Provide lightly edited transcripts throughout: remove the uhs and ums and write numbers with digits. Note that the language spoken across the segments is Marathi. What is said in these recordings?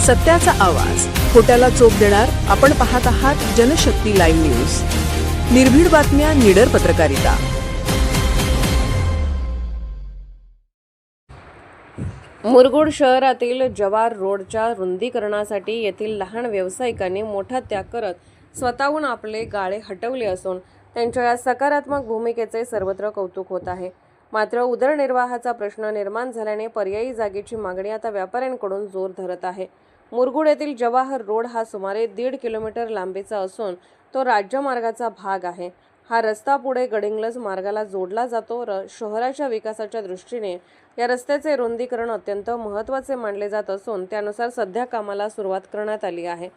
सत्याचा आवाज, खोट्याला चोप देणार. आपण पाहत आहात जनशक्ती लाईव्ह न्यूज. निर्भीड बातम्या, निडर पत्रकारिता. मुरगुड शहरातील जवार रोडच्या रुंदीकरणासाठी येथील लहान व्यावसायिकांनी मोठा त्याग करत स्वतःहून आपले गाळे हटवले असून त्यांच्या या सकारात्मक भूमिकेचे सर्वत्र कौतुक होत आहे. मात्र उदरनिर्वाहाचा प्रश्न निर्माण झाल्याने पर्यायी जागेची मागणी आता व्यापाऱ्यांकडून जोर धरत आहे. मुरगुड येथील जवाहर रोड हा सुमारे 1.5 किलोमीटर लांबीचा असून तो राज्यमार्गाचा भाग आहे. हा रस्ता पुढे गडिंग्लज मार्गाला जोडला जातो. शहराच्या विकासाच्या दृष्टीने या रस्त्याचे रुंदीकरण अत्यंत महत्त्वाचे मानले जात असून त्यानुसार सध्या कामाला सुरुवात करण्यात आली आहे.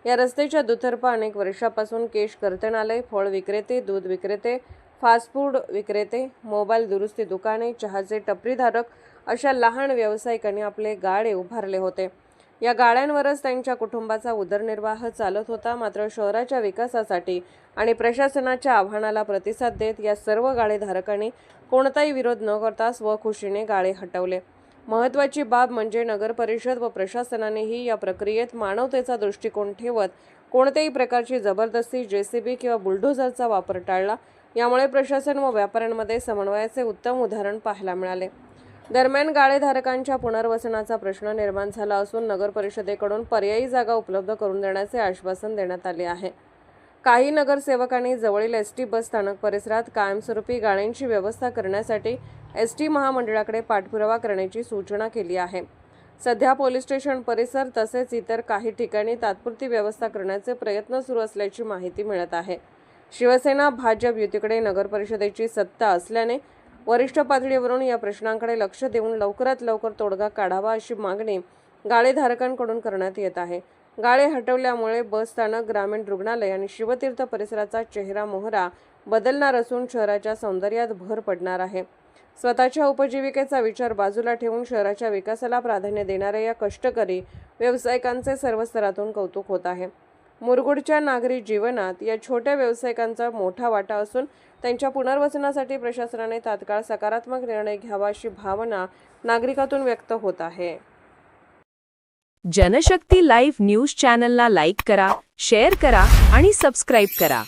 या रस्त्याच्या दुतर्फा अनेक वर्षापासून केश कर्तनालय, फळ विक्रेते, दूध विक्रेते, फास्ट फूड विक्रेते, मोबाईल दुरुस्ती दुकाने, चहाचे टपरीधारक अशा लहान व्यावसायिकांनी आपले गाळे उभारले होते. या गाड्यांवरच त्यांच्या कुटुंबाचा उदरनिर्वाह चालत होता. मात्र शहराच्या विकासासाठी आणि प्रशासनाच्या आव्हानाला प्रतिसाद देत या सर्व गाळेधारकांनी कोणताही विरोध न करता स्वखुशीने गाळे हटवले. महत्त्वाची बाब म्हणजे नगर परिषद व प्रशासनानेही या प्रक्रियेत मानवतेचा दृष्टिकोन ठेवत कोणत्याही प्रकारची जबरदस्ती, जेसीबी किंवा बुलडोझरचा वापर टाळला. यामुळे प्रशासन व व्यापाऱ्यांमध्ये समन्वयाचे उत्तम उदाहरण पाहायला मिळाले. दरम्यान गाळेधारकांच्या पुनर्वसनाचा प्रश्न निर्माण झाला असून नगर परिषदेकडून पर्यायी जागा उपलब्ध करून देण्याचे आश्वासन देण्यात आले आहे. काही नगरसेवकांनी जवळील एसटी बस स्थानक परिसरात कायमस्वरूपी गाळ्यांची व्यवस्था करण्यासाठी एसटी महामंडळाकडे पाठपुरावा करण्याची सूचना केली आहे. सध्या पोलीस स्टेशन परिसर तसेच इतर काही ठिकाणी तात्पुरती व्यवस्था करण्याचे प्रयत्न सुरू असल्याची माहिती मिळत आहे. शिवसेना भाजप युतीकडे नगर परिषदेची सत्ता असल्याने वरिष्ठ पातळीवरून या प्रश्नांकडे लक्ष देऊन लवकरात लवकर तोडगा काढावा अशी मागणी गाळेधारकांकडून करण्यात येत आहे. गाळे हटवल्यामुळे बस स्थानक, ग्रामीण रुग्णालय आणि शिवतीर्थ परिसराचा चेहरा मोहरा बदलणार असून शहराच्या सौंदर्यात भर पडणार आहे. स्वतःच्या उपजीविकेचा विचार बाजूला ठेवून शहराच्या विकासाला प्राधान्य देणाऱ्या या कष्टकरी व्यावसायिकांचे सर्व स्तरातून कौतुक होत आहे. मुरगुडच्या नागरी जीवनात या छोट्या व्यावसायिकांचा मोठा वाटा असून त्यांच्या पुनर्वसनासाठी प्रशासनाने तात्काळ सकारात्मक निर्णय घ्यावा अशी भावना नागरिकातून व्यक्त होत आहे. जनशक्ती लाईव्ह न्यूज चॅनलला लाईक करा, शेअर करा आणि सबस्क्राईब करा.